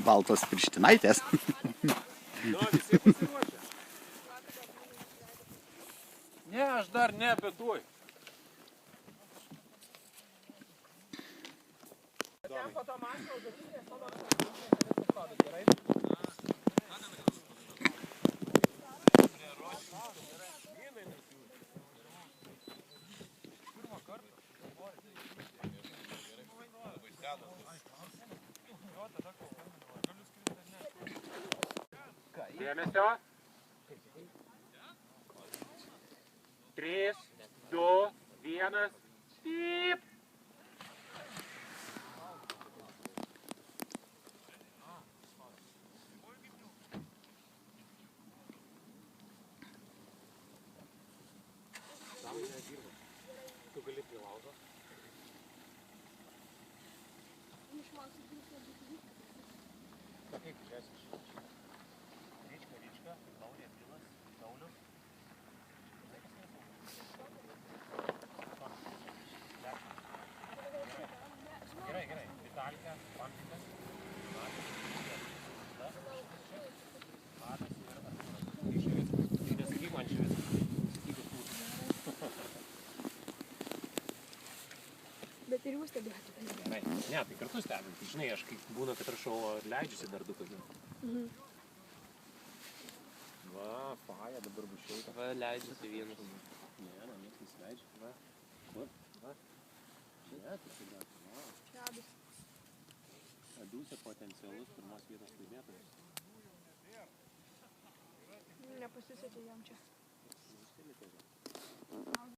baltos pirštinaitės. Visi pasiruošę? Ne, aš dar ne, bet tuoj. Ten po to mašino užduotinės, mano viskas kodas, gerai? Dėmesio. 3, 2, 1, pyp. Tu gali prie laužo. Kaip čia esi? Ryčka, Laurė, Bilas, Saulius. Gerai. Vitalika, Pampikas, Matas ir Artūras. Tai nesakyk man šį visą. Bet ir jūs stebėjote. Ne, tai kartu stebim. Tai žinai, aš kaip būna, kad rašau leidžiusi dar 2 tokių. Va, faja, dabar bus šilta. Va, leidžiusi vienas. Ne, nieks nesileidžia. Va. Kur? Va. Ne, tai sudėt. Va. Čia abis. Adūsė potencialus pirmos vietos laimėtojas. Nepasisekė jam čia.